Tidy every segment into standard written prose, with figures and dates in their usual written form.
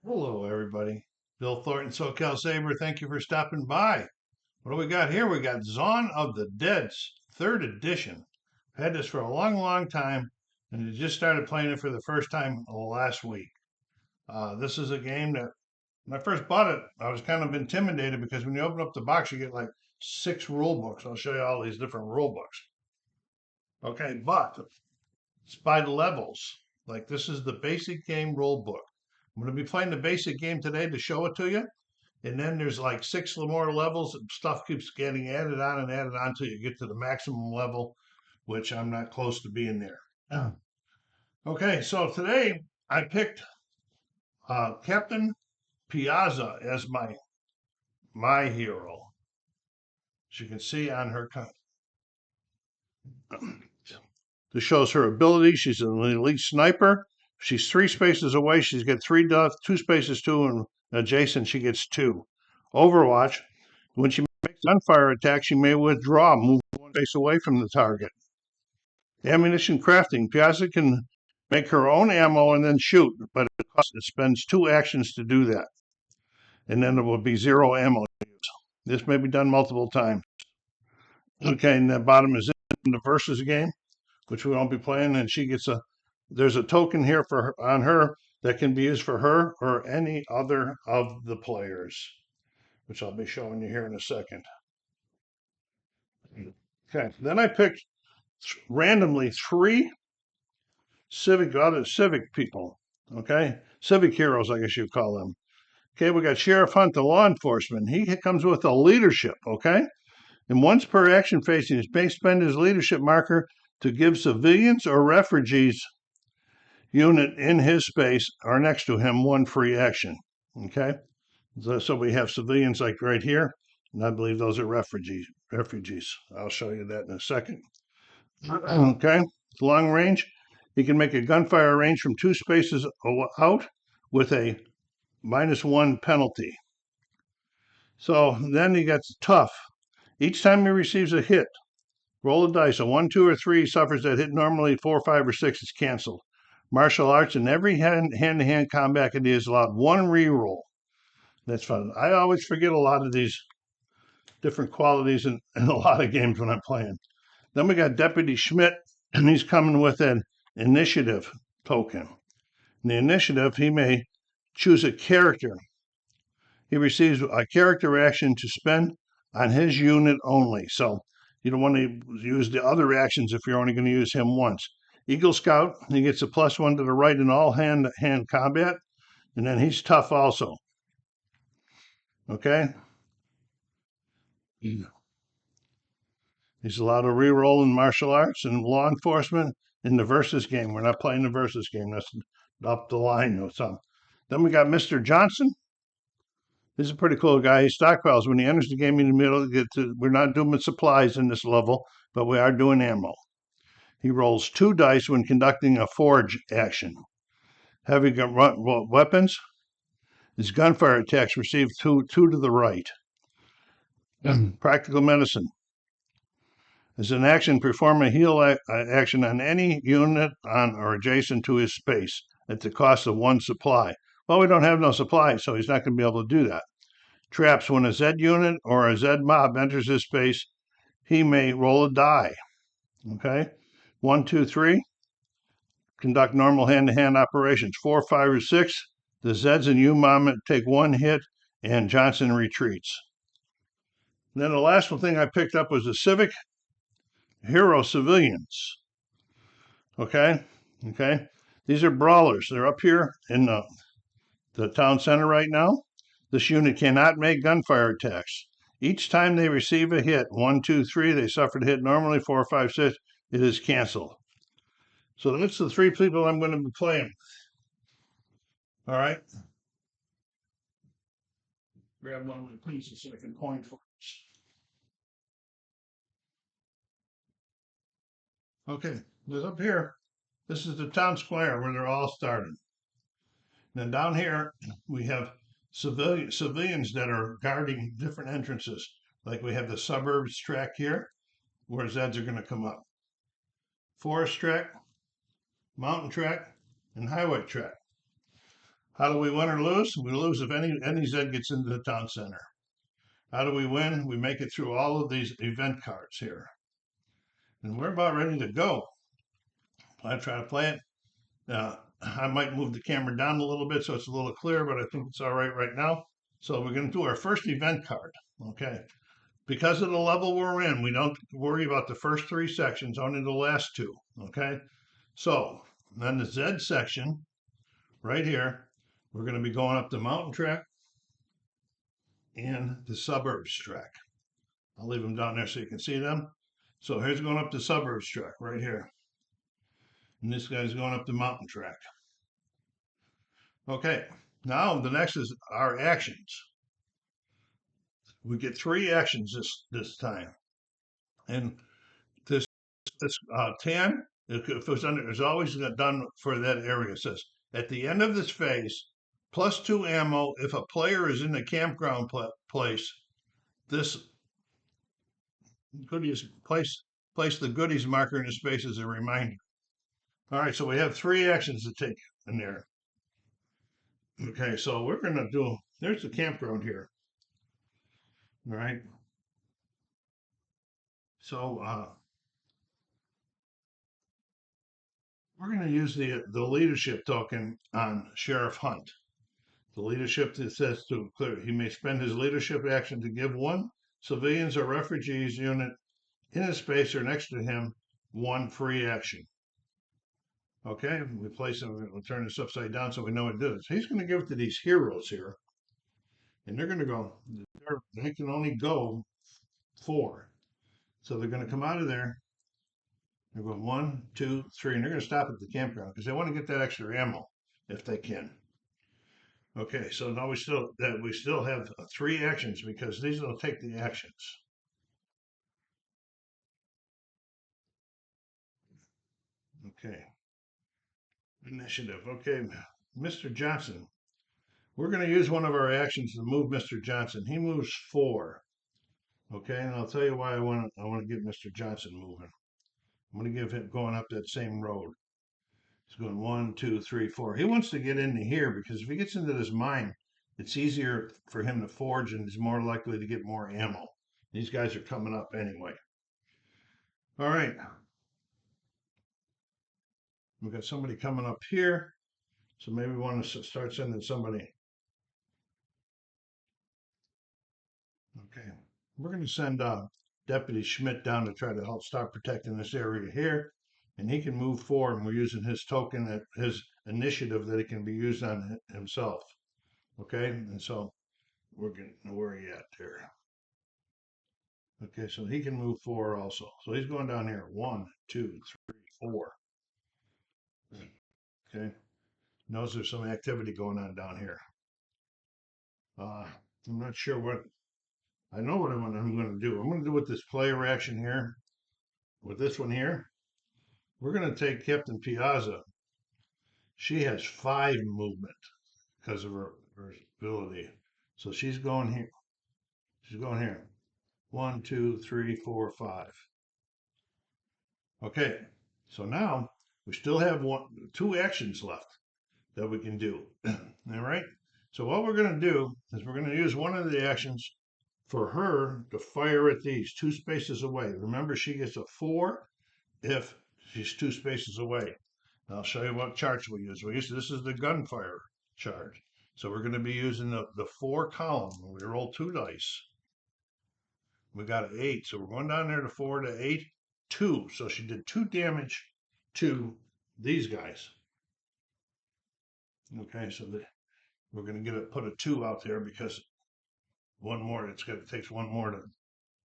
Hello, everybody. Bill Thornton, SoCal Saber. Thank you for stopping by. What do we got here? We got Zawn of the Dead's third edition. Had this for a long, long time, and just started playing it for the first time last week. This is a game that when I first bought it, I was kind of intimidated because when you open up the box, you get like 6 rule books. I'll show you all these different rule books. Okay, but it's by levels. Like this is the basic game rule book. I'm going to be playing the basic game today to show it to you. And then there's like 6 more levels. And stuff keeps getting added on and added on until you get to the maximum level, which I'm not close to being there. Okay, so today I picked Captain Piazza as my hero. As you can see on her, this shows her ability. She's an elite sniper. She's 3 spaces away. She's got 2 spaces too, and adjacent she gets 2. Overwatch. When she makes gunfire attack, she may withdraw, move 1 space away from the target. Ammunition crafting. Piazza can make her own ammo and then shoot, but it spends 2 actions to do that. And then there will be 0 ammo to use. This may be done multiple times. Okay, and the bottom is in the versus game, which we won't be playing, and she gets there's a token here on her that can be used for her or any other of the players, which I'll be showing you here in a second. Okay, then I picked randomly 3 other civic people, okay? Civic heroes, I guess you'd call them. Okay, we got Sheriff Hunt, the law enforcement. He comes with a leadership, okay? And once per action facing, he may spend his leadership marker to give civilians or refugees unit in his space or next to him 1 free action, okay? So we have civilians like right here, and I believe those are refugees. I'll show you that in a second. Okay, long range. He can make a gunfire range from 2 spaces out with a -1 penalty. So then he gets tough. Each time he receives a hit, roll a dice. A 1, 2, or 3 suffers that hit. Normally 4, 5, or 6 is canceled. Martial arts. In every hand-to-hand combat, it is allowed 1 reroll. That's fun. I always forget a lot of these different qualities in a lot of games when I'm playing. Then we got Deputy Schmidt, and he's coming with an initiative token. In the initiative, he may choose a character. He receives a character action to spend on his unit only. So you don't want to use the other actions if you're only going to use him once. Eagle Scout, he gets a +1 to the right in all hand-to-hand combat, and then he's tough also. Okay? He's allowed to re-roll in martial arts and law enforcement in the versus game. We're not playing the versus game. That's up the line or something. Then we got Mr. Johnson. He's a pretty cool guy. He stockpiles. When he enters the game in the middle, we're not doing supplies in this level, but we are doing ammo. He rolls 2 dice when conducting a forge action. Heavy weapons. His gunfire attacks receive 2 to the right. Practical medicine. As an action, perform a heal action on any unit on or adjacent to his space at the cost of 1 supply. Well, we don't have no supply, so he's not going to be able to do that. Traps. When a Z unit or a Z mob enters his space, he may roll a die. Okay? 1, 2, 3. Conduct normal hand-to-hand operations. 4, 5, or 6. The Zeds and U-mob take 1 hit, and Johnson retreats. And then the last one thing I picked up was the civic hero civilians. Okay? These are brawlers. They're up here in the town center right now. This unit cannot make gunfire attacks. Each time they receive a hit, 1, 2, 3, they suffered a hit normally, 4, 5, 6, it is canceled. So that's the 3 people I'm going to be playing. All right. Grab one of the pieces so I can point for it. Okay, there's up here. This is the town square where they're all starting. Then down here we have civilians that are guarding different entrances. Like we have the suburbs track here, where Zeds are going to come up. Forest track, mountain track, and highway track. How do we win or lose? We lose if any Z gets into the town center. How do we win? We make it through all of these event cards here. And we're about ready to go. I try to play it. I might move the camera down a little bit so it's a little clearer, but I think it's all right now. So we're going to do our first event card. Okay. Because of the level we're in, we don't worry about the first 3 sections, only the last 2. Okay. So then the Z section right here, we're going to be going up the mountain track and the suburbs track. I'll leave them down there so you can see them. So here's going up the suburbs track right here. And this guy's going up the mountain track. Okay, now the next is our actions. We get 3 actions this time. And this tan, if it was under, is always done for that area. It says, at the end of this phase, +2 ammo if a player is in the campground place. This goodies place the goodies marker in the space as a reminder. All right, so we have 3 actions to take in there. Okay, so we're gonna do, there's the campground here. All right. So we're gonna use the leadership token on Sheriff Hunt. The leadership that says to clear, he may spend his leadership action to give 1 civilians or refugees unit in his space or next to him 1 free action. Okay, we place him, we'll turn this upside down so we know what it is. He's going to give it to these heroes here. And they're going to go, they can only go 4. So they're going to come out of there. They're going 1, 2, 3, and they're going to stop at the campground because they want to get that extra ammo if they can. Okay, so now we still have 3 actions because these will take the actions. Okay. Initiative. Okay, Mr. Johnson. We're going to use one of our actions to move Mr. Johnson. He moves 4. Okay, and I'll tell you why I want to get Mr. Johnson moving. I'm going to give him going up that same road. He's going 1, 2, 3, 4. He wants to get into here because if he gets into this mine, it's easier for him to forge and he's more likely to get more ammo. These guys are coming up anyway. All right. We've got somebody coming up here. So maybe we want to start sending somebody. Okay. We're going to send Deputy Schmidt down to try to help start protecting this area here. And he can move forward, and we're using his token, his initiative that it can be used on himself. Okay, and so we're getting where are you at there? Okay, so he can move forward also. So he's going down here. 1, 2, 3, 4. Okay, knows there's some activity going on down here. I'm not sure what. I know what I'm going to do. I'm going to do with this player action here. With this one here, we're going to take Captain Piazza. She has 5 movement because of her ability. So she's going here. She's going here. 1, 2, 3, 4, 5. Okay. So now we still have 2 actions left that we can do. All right. So what we're going to do is we're going to use one of the actions for her to fire at these 2 spaces away. Remember, she gets a 4 if she's 2 spaces away. I'll show you what charts we use. This is the gunfire charge. So we're going to be using the 4 column. We roll 2 dice. We got an 8. So we're going down there to 4 to 8, 2. So she did 2 damage to these guys. Okay, so we're going to put a 2 out there because one more, it takes 1 more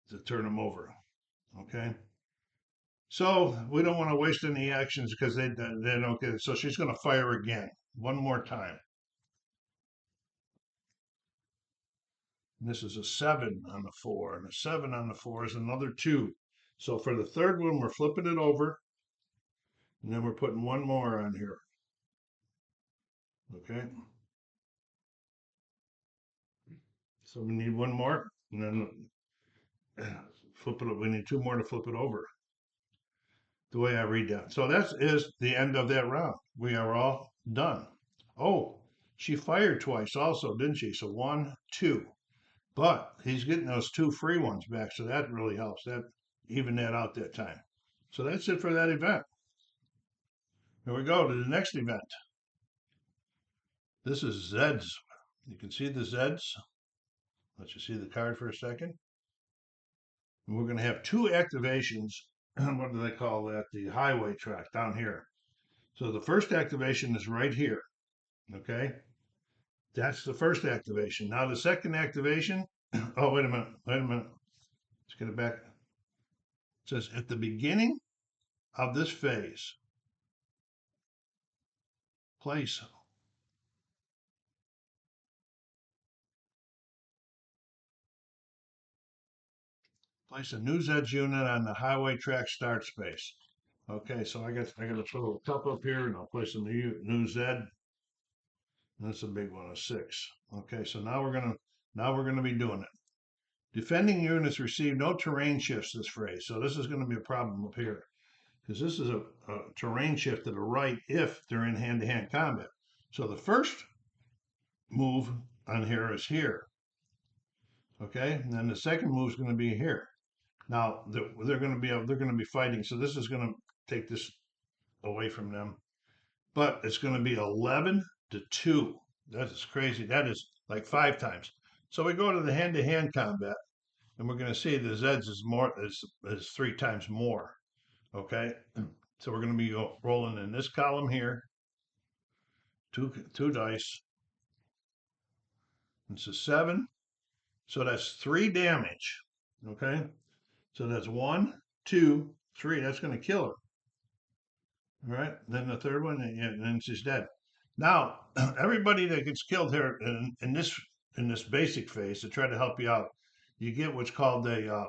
to turn them over. Okay. So we don't want to waste any actions because they don't get it. So she's going to fire again, 1 more time. And this is a 7 on the 4, and a 7 on the 4 is another 2. So for the 3rd one, we're flipping it over, and then we're putting 1 more on here. Okay. So we need 1 more, and then flip it. We need 2 more to flip it over. The way I read that. So that is the end of that round. We are all done. Oh, She fired twice also, didn't she? So 1, 2. But he's getting those 2 free ones back, so that really helps. That even that out that time. So that's it for that event. Here we go to the next event. This is Zeds. You can see the Zeds. Let you see the card for a second. And we're going to have 2 activations. What do they call that? The highway track down here. So the first activation is right here. Okay. That's the first activation. Now the second activation. Oh, wait a minute. Wait a minute. Let's get it back. It says at the beginning of this phase, place a new Zeds unit on the highway track start space. Okay, so I got to put a cup up here and I'll place a new Zed. That's a big one, a 6. Okay, so now we're gonna be doing it. Defending units receive no terrain shifts this phrase. So this is going to be a problem up here. Because this is a terrain shift to the right if they're in hand-to-hand combat. So the first move on here is here. Okay, and then the second move is going to be here. Now they're going to be fighting. So this is going to take this away from them. But it's going to be 11-2. That is crazy. That is like 5 times. So we go to the hand-to-hand combat, and we're going to see the Zeds is 3 times more. Okay, so we're going to be rolling in this column here. Two dice. It's a 7, so that's 3 damage. Okay, so that's 1, 2, 3. That's going to kill her. All right, then the third one, and then she's dead. Now, everybody that gets killed here in this basic phase to try to help you out, you get what's called a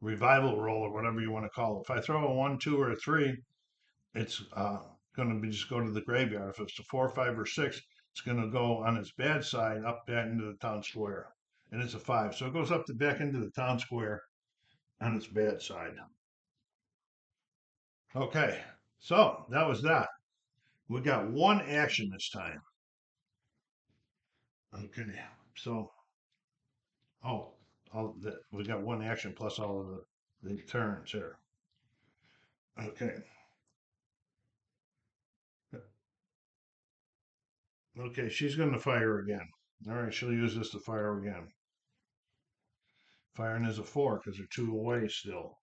revival roll or whatever you want to call it. If I throw a 1, 2, or a 3, it's going to be just go to the graveyard. If it's a 4, 5, or 6, it's going to go on its bad side up back into the town square, and it's a 5, so it goes up the back into the town square on its bad side. Okay, so that was that. We got 1 action this time. Okay, so we got 1 action plus all of the turns here. Okay. Okay, she's going to fire again. All right, she'll use this to fire again. Firing is a 4 because they're 2 away still.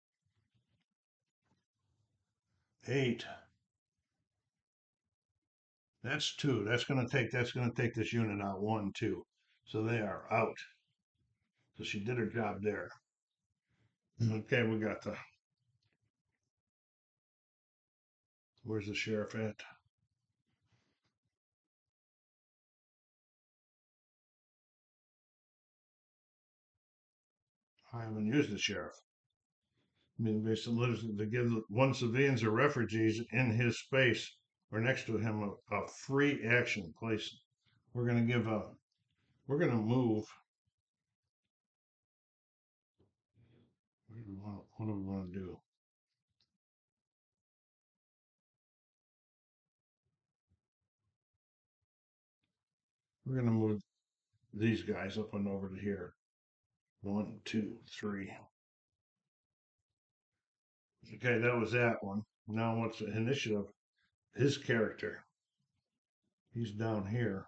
8. That's 2. That's going to take this unit out. 1, 2. So they are out. So she did her job there. Okay, we got the. Where's the sheriff at? I haven't used the sheriff. I mean, basically, to give 1 civilians or refugees in his space or next to him a free action place. We're going to we're going to move. What do we want to do? We're going to move these guys up and over to here. 1, 2, 3. Okay, that was that one. Now what's the initiative? His character. He's down here.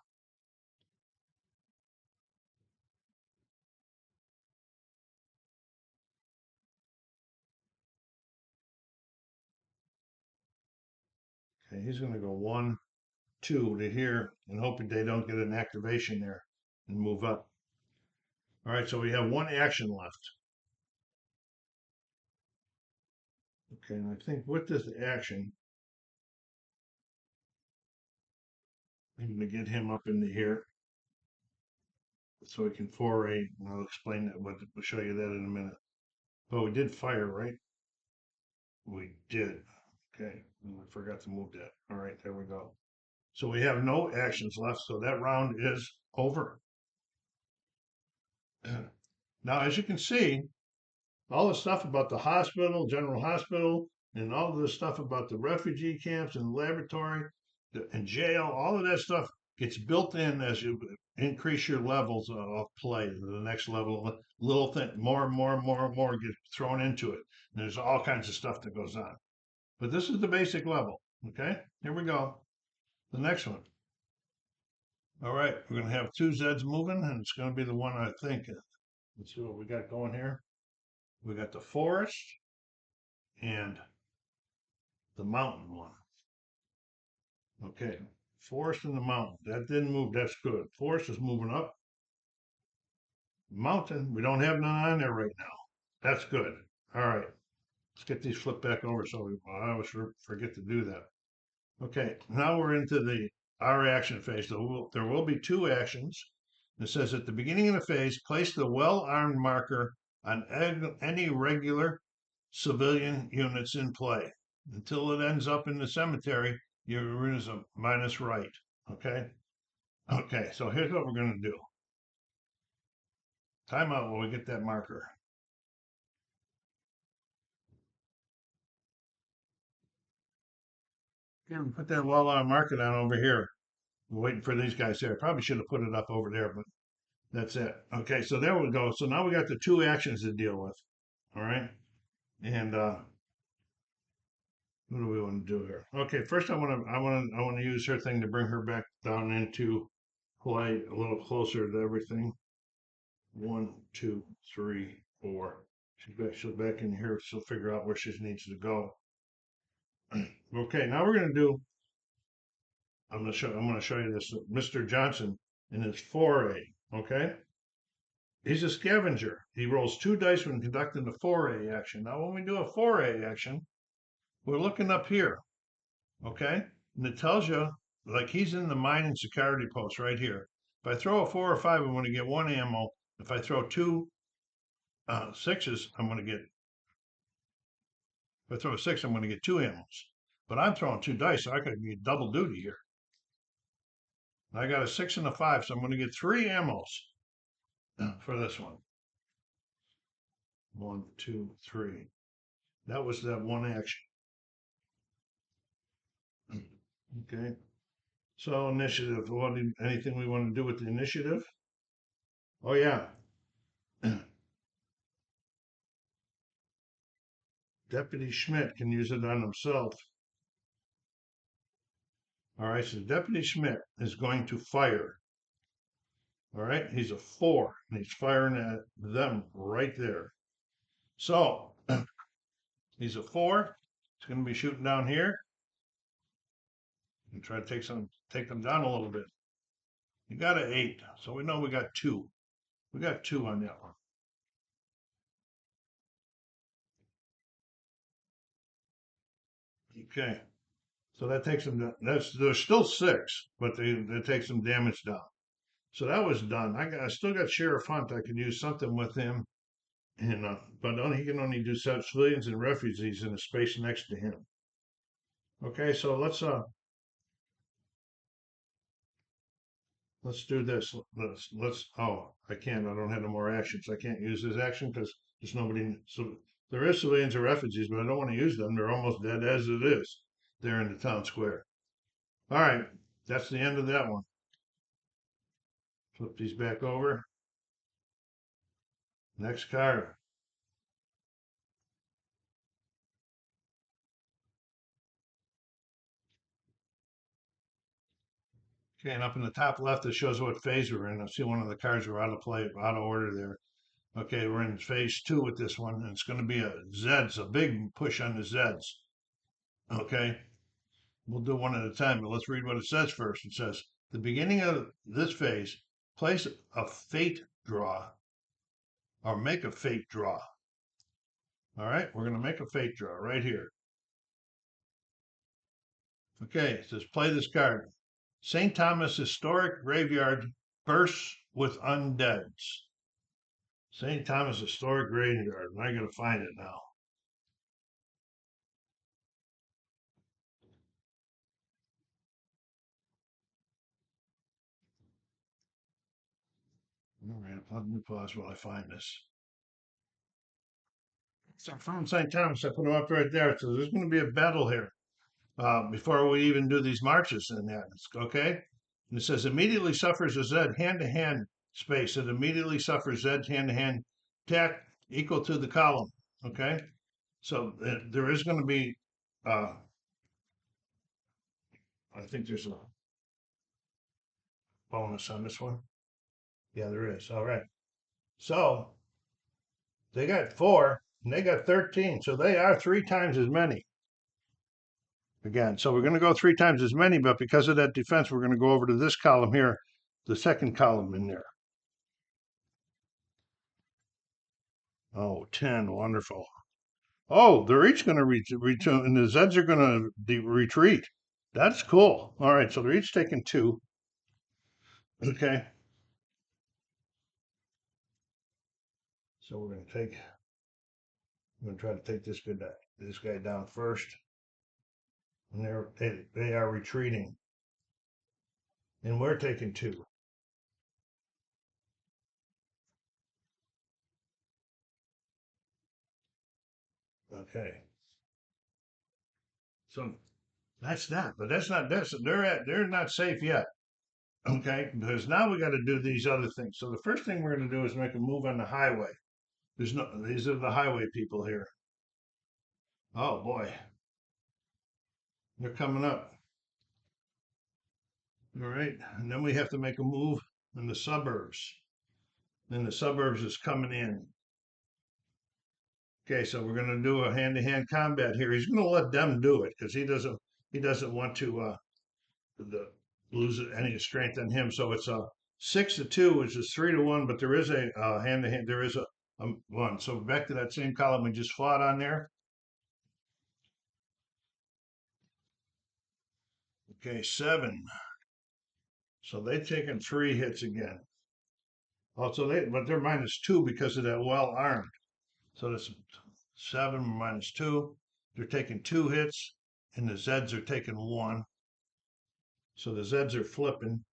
Okay, he's going to go 1, 2 to here and hoping they don't get an activation there and move up. All right, so we have 1 action left. Okay, and I think with this action, I'm going to get him up into here so he can foray. And I'll explain that. We'll show you that in a minute. But we did fire, right? We did. Okay, I forgot to move that. All right, there we go. So we have no actions left, so that round is over. Now, as you can see, all the stuff about the hospital, general hospital, and all of the stuff about the refugee camps and laboratory and jail, all of that stuff It's built in as you increase your levels of play to the next level. Little thing, more and more and more and more get thrown into it. And there's all kinds of stuff that goes on. But this is the basic level. Okay, here we go. The next one. All right, we're going to have two Zeds moving, and it's going to be the one I think. Let's see what we got going here. We got the forest and the mountain one. Okay, forest and the mountain. That didn't move. That's good. Forest is moving up. Mountain, we don't have none on there right now. That's good. All right, let's get these flipped back over so I always forget to do that. Okay, now we're into our action phase. There will be two actions. It says at the beginning of the phase, place the well-armed marker on any regular civilian units in play. Until it ends up in the cemetery, you're is a minus right. Okay? Okay, so here's what we're going to do. Time out while we get that marker. Put that well-armed marker down over here. We're waiting for these guys here. Probably should have put it up over there, but that's it. Okay, so there we go. So now we got the two actions to deal with. All right. And what do we want to do here? Okay, first I want to use her thing to bring her back down into play a little closer to everything. 1, 2, 3, 4. She's back in here. She'll figure out where she needs to go. Okay, now we're gonna do. I'm gonna show you this. Mr. Johnson in his 4A. Okay. He's a scavenger. He rolls 2 dice when conducting the 4A action. Now, when we do a 4A action, we're looking up here, okay? And it tells you, like he's in the mine and security post right here. If I throw a 4 or 5, I'm going to get 1 ammo. If I throw 2 6s, I'm going to get. If I throw a 6, I'm going to get 2 ammos. But I'm throwing 2 dice, so I could get double duty here. I got a 6 and a 5, so I'm going to get 3 ammos for this one. 1, 2, 3. That was that one action. Okay. So initiative. Anything we want to do with the initiative? Oh yeah. Deputy Schmidt can use it on himself. All right, so Deputy Schmidt is going to fire. All right, he's a 4, and he's firing at them right there. So he's a 4. He's going to be shooting down here and try to take them down a little bit. You got an 8, so we know we got 2. We got 2 on that one. Okay, so that takes them down. There's still 6, but they take some damage down. So that was done. I still got Sheriff Hunt. I could use something with him, and but he can only do civilians and refugees in the space next to him. Okay, so let's do this. Let's. Oh, I can't. I don't have no more actions. I can't use this action because there's nobody. So there is civilians and refugees, but I don't want to use them. They're almost dead as it is. They're in the town square. All right, that's the end of that one. Flip these back over. Next card. Okay, and up in the top left, it shows what phase we're in. I see one of the cards were out of play, out of order there. Okay, we're in phase 2 with this one, and it's going to be a Zeds, a big push on the Zeds. Okay, we'll do one at a time, but let's read what it says first. It says, the beginning of this phase, place a fate draw, or make a fate draw. All right, we're going to make a fate draw right here. Okay, it says, play this card. St. Thomas Historic Graveyard bursts with undeads. St. Thomas Historic Graveyard. I gotta find it now. All right, let me pause while I find this. So I found St. Thomas. I put him up right there. So there's going to be a battle here before we even do these marches and that. Okay. And it says immediately suffers a Z hand-to-hand space. It immediately suffers Z hand-to-hand attack equal to the column. Okay, so there is going to be, I think there's a bonus on this one. Yeah, there is. All right. So they got 4 and they got 13. So they are 3 times as many. Again, so we're going to go 3 times as many, but because of that defense, we're going to go over to this column here, the second column in there. Oh, 10, wonderful. Oh, they're each going to return, and the Zeds are going to retreat. That's cool. All right, so they're each taking 2. Okay. So we're going to take, I'm going to try to take this guy down first. And they are retreating. And we're taking 2. Okay. So that's that, but they're not safe yet. Okay, because now we got to do these other things. So the first thing we're going to do is make a move on the highway. These are the highway people here. Oh boy, they're coming up. All right, and then we have to make a move in the suburbs. Then the suburbs is coming in. Okay, so we're going to do a hand-to-hand combat here. He's going to let them do it because he doesn't want to lose any strength on him. So it's a 6-2, which is 3-1, but there is a hand-to-hand. There is a 1. So back to that same column we just fought on there. Okay, 7. So they've taken 3 hits again. Also, but they're -2 because of that well armed. So that's 7 -2. They're taking 2 hits, and the Zeds are taking 1. So the Zeds are flipping.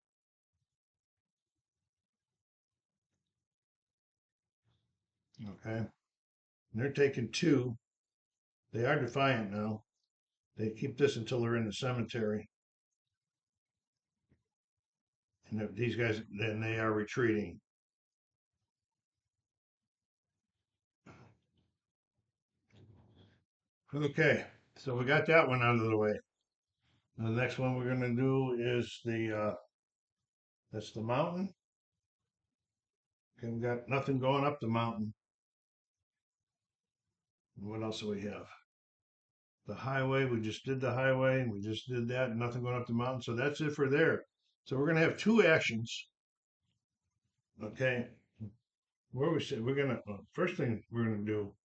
Okay, and they're taking 2. They are defiant now. They keep this until they're in the cemetery. And these guys, then they are retreating. Okay, so we got that one out of the way. And the next one we're going to do is that's the mountain. Okay, we got nothing going up the mountain. And what else do we have? The highway, we just did the highway, and we just did that, nothing going up the mountain. So that's it for there. So we're going to have 2 actions. Okay, where we said we're going to, first thing we're going to do,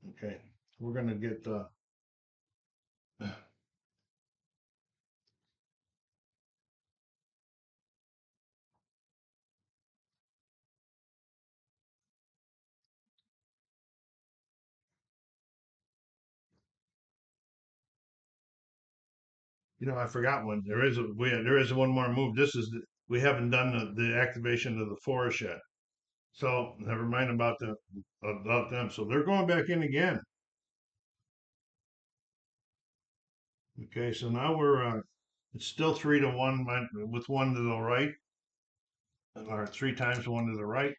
okay, we're going to get I forgot one. There is one more move. We haven't done the activation of the forest yet. So never mind about them. So they're going back in again. Okay, so now it's still 3-1 with 1 to the right, or 3 times 1 to the right.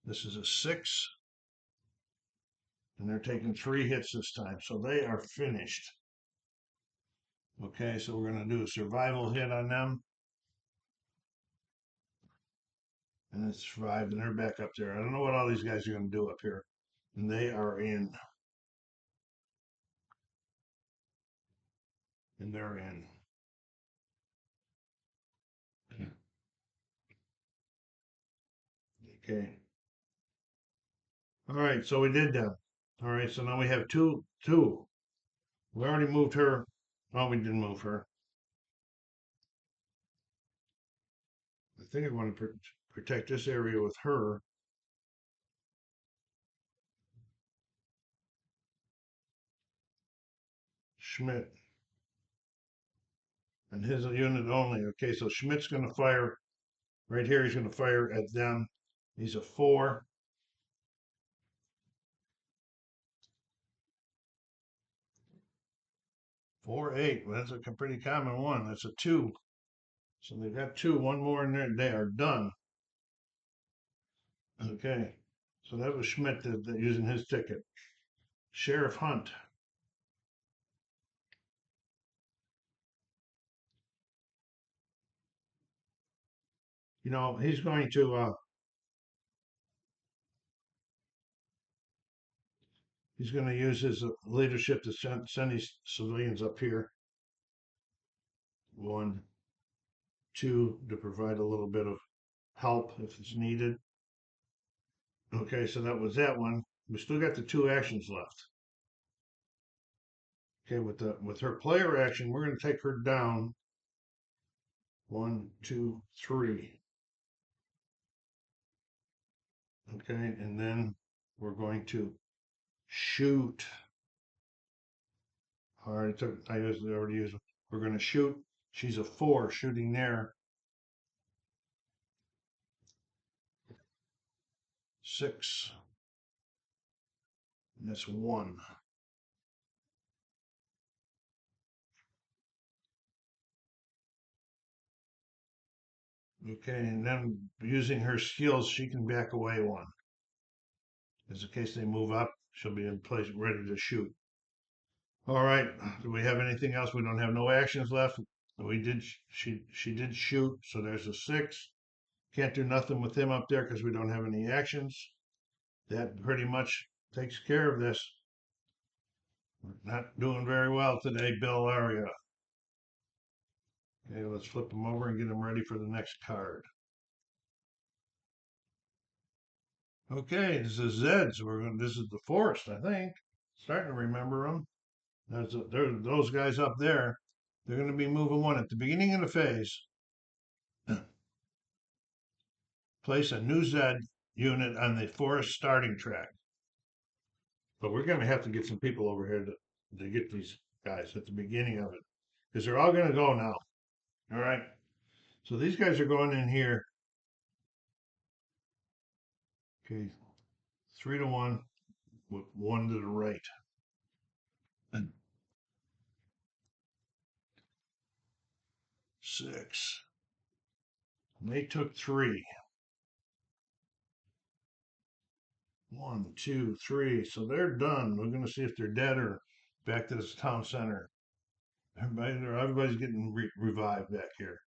This is a 6, and they're taking 3 hits this time, so they are finished. Okay, so we're going to do a survival hit on them. And it's survived, and they're back up there. I don't know what all these guys are going to do up here. And they are in. And they're in. Okay. All right, so we did that. All right, so now we have two. We already moved her. Oh, we didn't move her. I think I want to protect this area with her. Schmidt. And his unit only. Okay, so Schmidt's going to fire right here. He's going to fire at them. He's a 4. 4, 8. Well, that's a pretty common one. That's a 2. So they got 2, one more in there. They are done. Okay. So that was Schmidt that using his ticket. Sheriff Hunt. You know, he's going to use his leadership to send these civilians up here. 1, 2, to provide a little bit of help if it's needed. Okay, so that was that one. We still got the 2 actions left. Okay, with her player action, we're going to take her down. 1, 2, 3. Okay, and then we're going to shoot. All right, I already used. We're going to shoot. She's a 4, shooting there. 6. And that's 1. Okay, and then using her skills, she can back away 1. Just in case they move up, she'll be in place ready to shoot. All right, do we have anything else? We don't have no actions left. She did shoot, so there's a 6. Can't do nothing with him up there because we don't have any actions. That pretty much takes care of this. We're not doing very well today, Bill Aria. Okay, let's flip them over and get them ready for the next card. Okay, this is Zed's. This is the forest, I think. Starting to remember them. Those guys up there. They're going to be moving 1 at the beginning of the phase. Place a new Zed unit on the forest starting track. But we're going to have to get some people over here to get these guys at the beginning of it. Because they're all going to go now. All right. So these guys are going in here. Okay. 3 to 1 with 1 to the right. And 6. And they took 3. 1, 2, 3. So they're done. We're going to see if they're dead or back to this town center. Everybody's getting revived back here.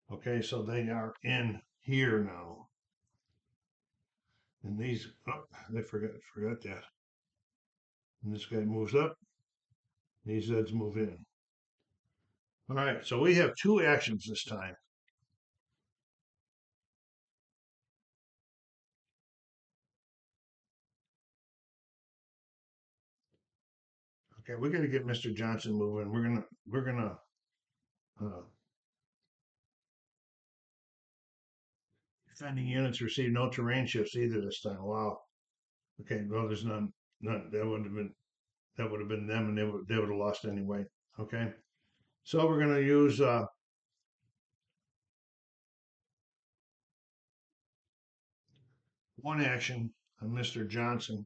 Okay, so they are in here now. And these, oh, they forgot that. And this guy moves up. These Zeds move in. All right, so we have 2 actions this time. Okay, we're gonna get Mr. Johnson moving. We're gonna uh, defending units receive no terrain shifts either this time. Wow. Okay, well there's none. That would have been them, and they would have lost anyway. Okay, so we're gonna use 1 action on Mr. Johnson,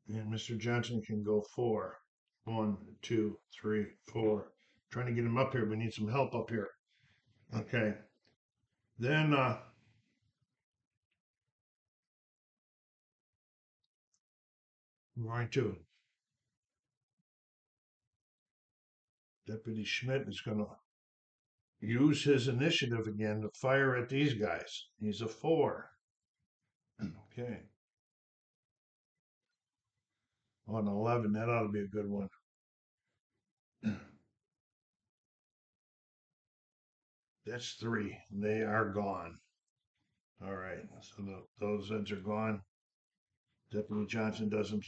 and Mr. Johnson can go 4. 1, 2, 3, 4. Trying to get him up here. We need some help up here. Okay. Then we're going to Deputy Schmidt is going to use his initiative again to fire at these guys. He's a 4. Okay. On 11, that ought to be a good one. That's 3. They are gone. All right. So those Zeds are gone. Deputy Johnson does a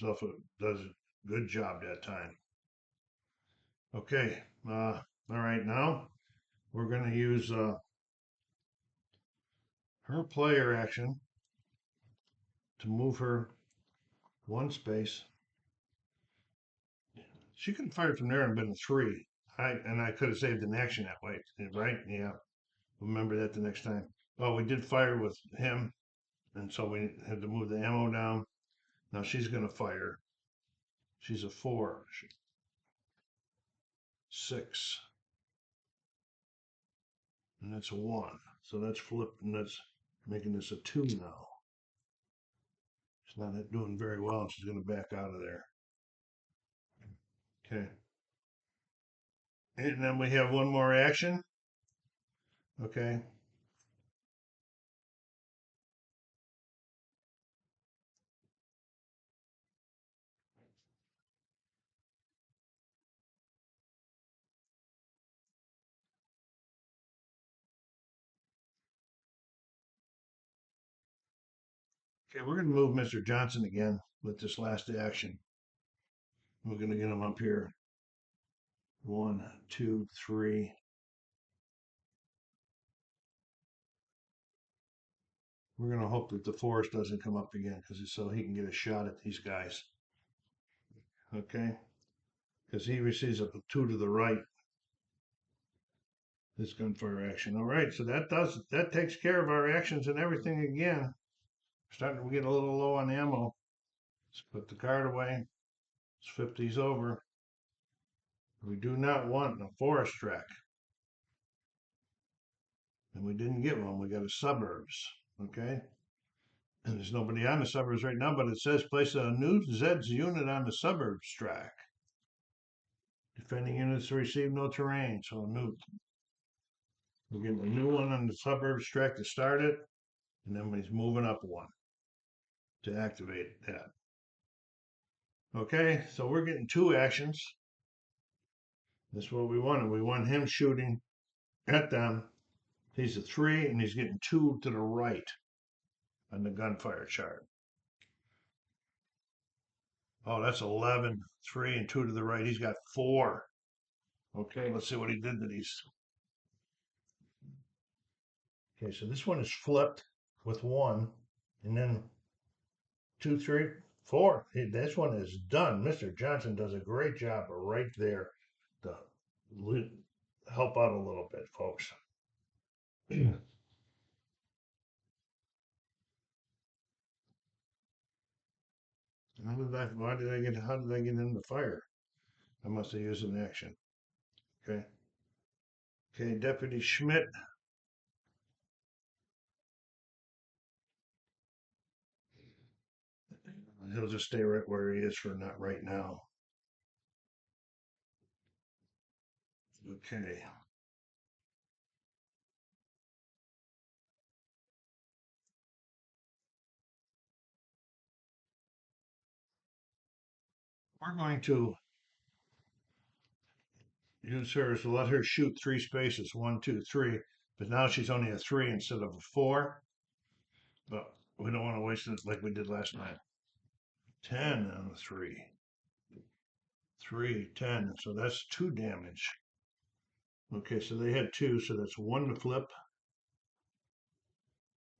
good job that time. Okay. All right. Now we're going to use her player action to move her 1 space. She could have fired from there and been a 3. I could have saved an action that way, right? Yeah. Remember that the next time. Well, we did fire with him, and so we had to move the ammo down. Now she's going to fire. She's a 4. 6. And that's a 1. So that's flipped, and that's making this a 2 now. It's not doing very well. She's going to back out of there. Okay. And then we have one more action. Okay. Okay, we're going to move Mr. Johnson again with this last action. We're going to get him up here. 1, 2, 3. We're going to hope that the forest doesn't come up again because so he can get a shot at these guys. Okay? Because he receives a 2 to the right. This gunfire action. All right, so that takes care of our actions and everything again. Starting to get a little low on ammo. Let's put the card away. Let's flip these over. We do not want a forest track. And we didn't get one. We got a suburbs. Okay? And there's nobody on the suburbs right now, but it says place a new Zed's unit on the suburbs track. Defending units receive no terrain, so new. We're getting a new one on the suburbs track to start it, and then he's moving up one to activate that. Okay, so we're getting 2 actions. That's what we wanted. We want him shooting at them. He's a 3, and he's getting 2 to the right on the gunfire chart. Oh, that's 11, 3, and 2 to the right. He's got 4. Okay, let's see what he did to these. Okay, so this one is flipped with 1, and then 2, 3, 4. Hey, this one is done. Mr. Johnson does a great job right there to help out a little bit, folks. How did I get in the fire? I must have used an action. Okay. Okay, Deputy Schmidt. He'll just stay right where he is for not right now. Okay. We're going to use her to let her shoot 3 spaces, 1, 2, 3. But now she's only a 3 instead of a 4. But we don't want to waste it like we did last night. 10 on the 3. 3, 10. So that's 2 damage. Okay, so they had 2, so that's 1 to flip.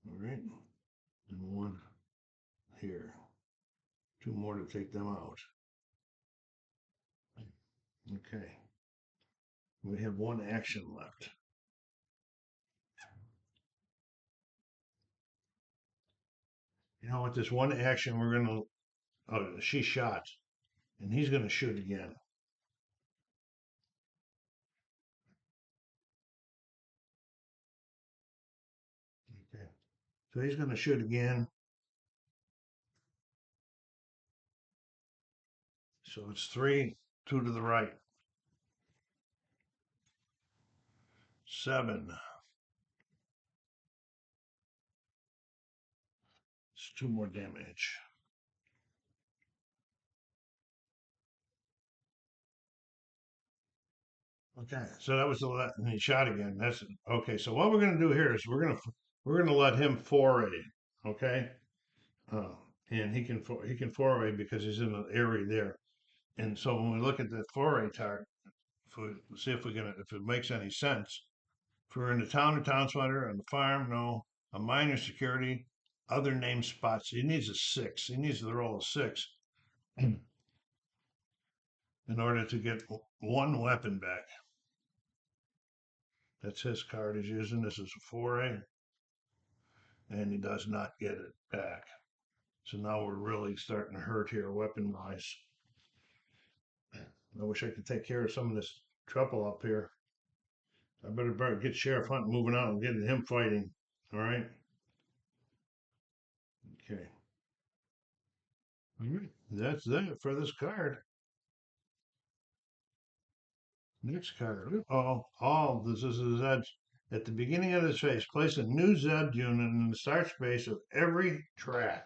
All right. And 1 here. 2 more to take them out. Okay. We have 1 action left. You know, with this 1 action, we're going to. Oh, she shot. And he's going to shoot again. Okay. So he's going to shoot again. So it's 3, 2 to the right. 7. It's 2 more damage. Okay, so that was the last, and he shot again. That's okay. So what we're going to do here is we're gonna let him foray. Okay, uh, and he can foray because he's in the area there. And so when we look at the foray target, if we see if it makes any sense. If we're in the town or town center, on the farm, no. A minor security, other name spots. He needs a 6. He needs to roll a 6 in order to get 1 weapon back. That's his card he's using. This is a foray, and he does not get it back. So now we're really starting to hurt here weapon wise. I wish I could take care of some of this trouble up here. I better get Sheriff Hunt moving out and getting him fighting. All right. Okay. All right. That's it for this card. Next card. All this is a Z. At the beginning of this phase, place a new Z unit in the start space of every track.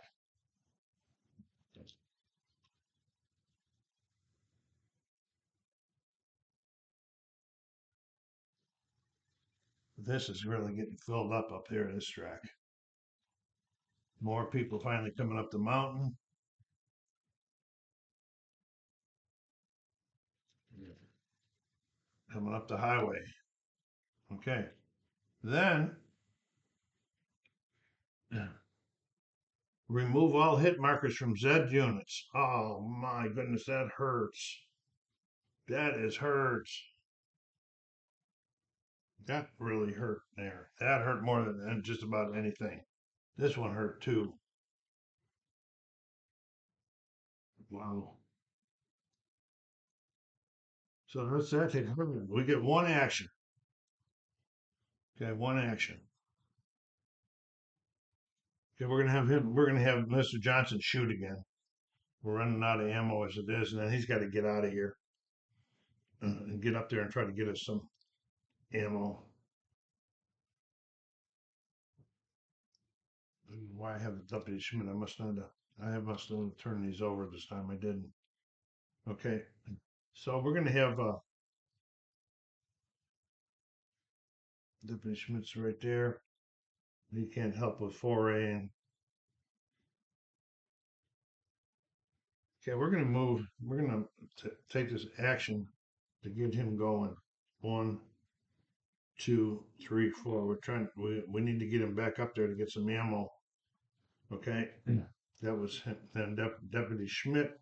This is really getting filled up here, this track. More people finally coming up the mountain. Coming up the highway. Okay. Then remove all hit markers from Z units. Oh my goodness, that hurts. That hurts. That really hurt there. That hurt more than just about anything. This one hurt too. Wow. So that's that. We get one action. Okay, one action. Okay, we're gonna have Mr. Johnson shoot again. We're running out of ammo as it is, and then he's got to get out of here and get up there and try to get us some ammo. Why I have the Deputy Schmidt? I must not have turned these over this time. I didn't. Okay, so we're gonna have Deputy Schmidt's right there. He can't help with foraying. Okay, we're gonna take this action to get him going. 1, 2, 3, 4. We need to get him back up there to get some ammo. Okay. Yeah. That was him. Then Deputy Schmidt.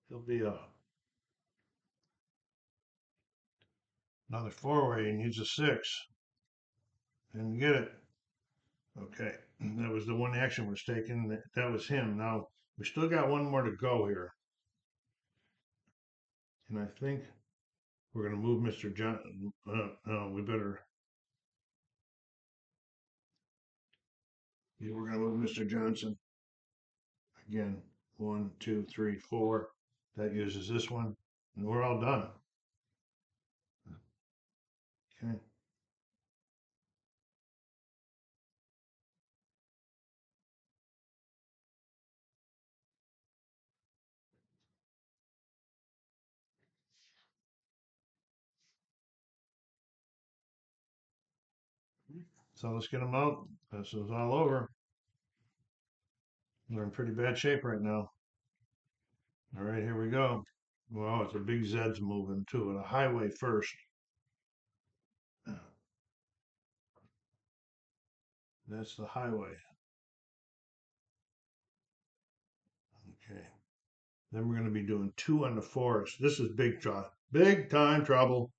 He'll be another foray and he's a 6. Didn't get it. Okay. That was the one action was taken. That was him. Now we still got one more to go here. And I think we're going to move Mr. John. No, we better. Yeah, we're going to move Mr. Johnson. Again, 1, 2, 3, 4. That uses this one. And we're all done. Okay. So let's get them out. This is all over. We're in pretty bad shape right now. All right, here we go. Well, it's a big Z's moving too. A highway first. That's the highway. Okay. Then we're going to be doing 2 on the forest. This is big trouble. Big time trouble,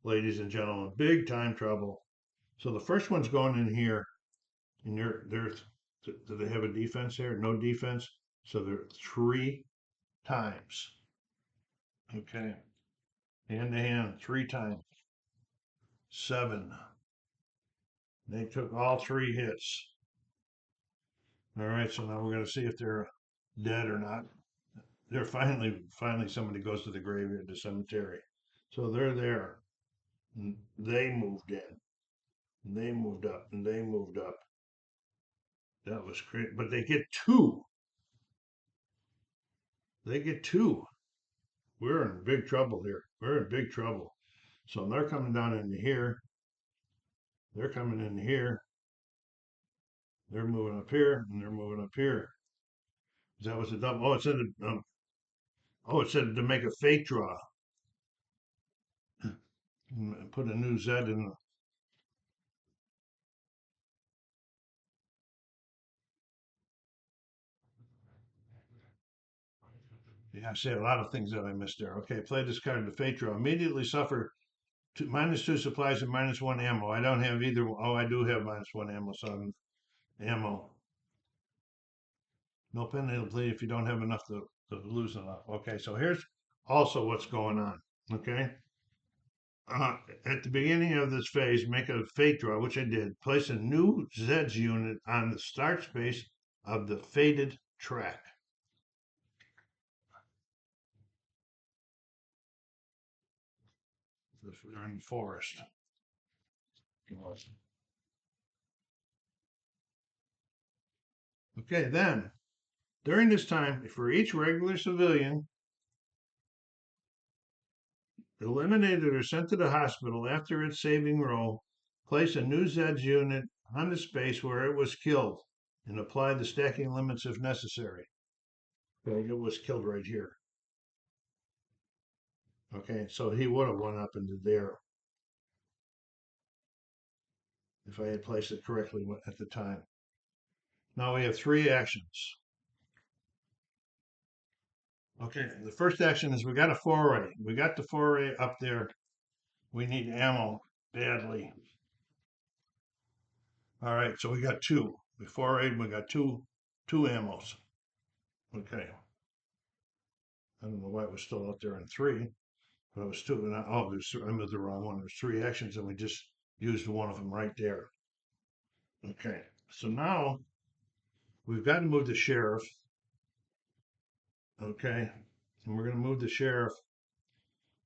ladies and gentlemen. Big time trouble. So the first one's going in here, and do they have a defense there? No defense. So they're 3 times. Okay. Hand to hand, 3 times. 7. They took all 3 hits. All right, so now we're going to see if they're dead or not. They're finally somebody goes to the graveyard, the cemetery. So they're there. They moved in. They moved up and they moved up. That was great. But they get 2. They get 2. We're in big trouble here. We're in big trouble. So they're coming down into here. They're coming in here. They're moving up here and they're moving up here. That was a double. It said to make a fake draw. Put a new Z in. Yeah, I say a lot of things that I missed there. Okay, play this card to fate draw. Immediately suffer -2 supplies and -1 ammo. I don't have either. Oh, I do have -1 ammo. Ammo. No penalty if you don't have enough to losing up. Okay, so here's also what's going on. Okay. At the beginning of this phase, make a fate draw, which I did. Place a new Zeds unit on the start space of the fated track. They're in the forest. Okay, then, during this time, for each regular civilian eliminated or sent to the hospital after its saving roll, place a new Zeds unit on the space where it was killed and apply the stacking limits if necessary. Okay, it was killed right here. Okay, so he would have went up into there if I had placed it correctly at the time. Now we have 3 actions. Okay, the first action is we got a foray. We got the foray up there. We need ammo badly. All right, so we got 2. We forayed, we got two ammos. Okay. I don't know why it was still out there in 3, but it was 2. And I moved the wrong one. There's 3 actions, and we just used one of them right there. Okay, so now we've got to move the sheriff. Okay, and we're going to move the sheriff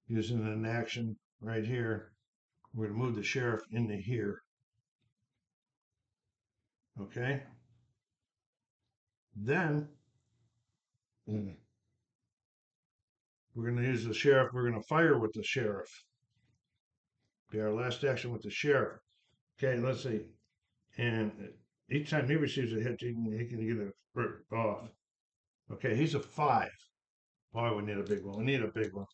using an action right here. We're going to move the sheriff into here. Okay, then we're going to use the sheriff. We're going to fire with the sheriff. Okay, our last action with the sheriff. Okay, let's see. And each time he receives a hit, he can get a off. Okay, he's a 5. Boy, we need a big one. We need a big one.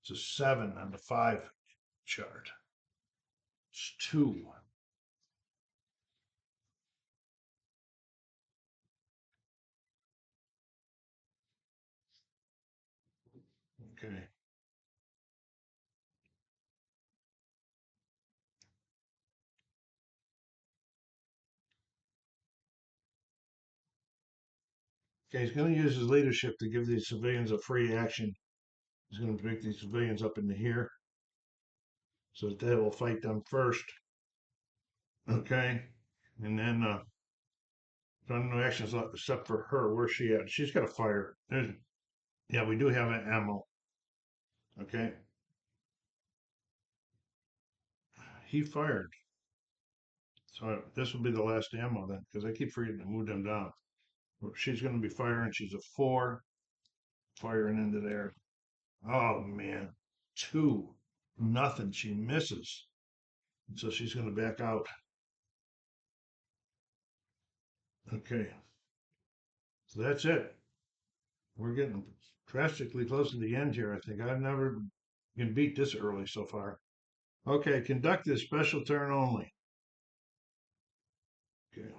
It's a 7 on the 5 chart. It's 2. Okay. Okay, he's going to use his leadership to give these civilians a free action. He's going to bring these civilians up into here so that they will fight them first. Okay, and then no actions except for her. Where's she at? She's got a fire. Yeah, we do have an ammo. Okay, he fired. So this will be the last ammo then, because I keep forgetting to move them down. She's going to be firing. She's a 4, firing into there. Oh man, 2, nothing. She misses, so she's going to back out. Okay, so that's it. We're getting drastically close to the end here. I think I've never been beat this early so far. Okay, conduct this special turn only. Okay,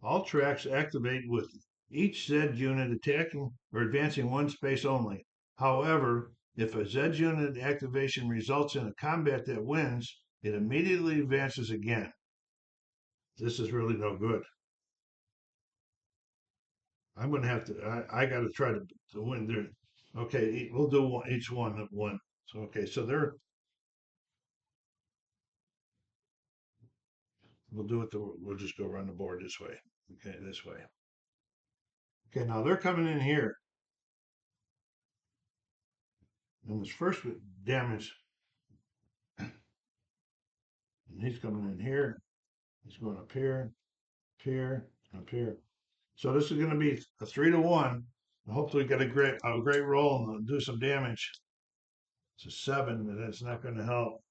all tracks activate with each Z unit attacking or advancing 1 space only. However, if a Z unit activation results in a combat that wins, it immediately advances again. This is really no good. I'm going to have to, I got to try to win there. Okay, we'll do each one of one. So, okay, so we'll do it, we'll just go around the board this way. Okay, this way. Okay, now they're coming in here. And this first damage, and he's coming in here. He's going up here, up here, up here. So this is going to be a 3-to-1. Hopefully get a great roll and do some damage. It's a 7, but that's not going to help.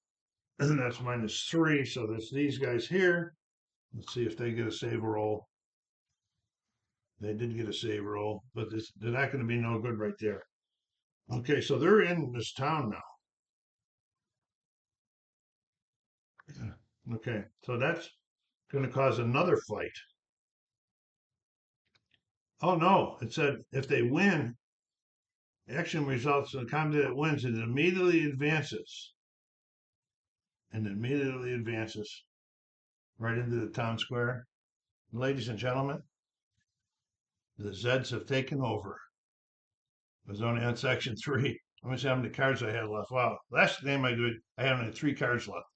That's -3. So there's these guys here. Let's see if they get a save roll. They did get a save roll, but they're not going to be no good right there. Okay, so they're in this town now. Okay, so that's going to cause another fight. Oh no, it said if they win, action results in the combat that wins, it immediately advances. And immediately advances right into the town square. Ladies and gentlemen, the Zeds have taken over. I was only on section 3. Let me see how many cards I had left. Wow, last game I did, I had only 3 cards left.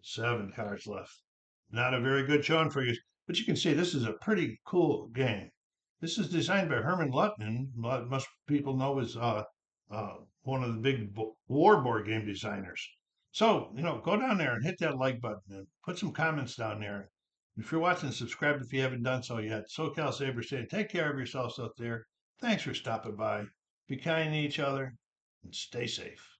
7 cards left. Not a very good showing for you, but you can see this is a pretty cool game. This is designed by Herman Luttman. Most people know is one of the big war board game designers. So, go down there and hit that like button and put some comments down there. If you're watching, subscribe if you haven't done so yet. SoCal Saber saying, take care of yourselves out there. Thanks for stopping by. Be kind to each other and stay safe.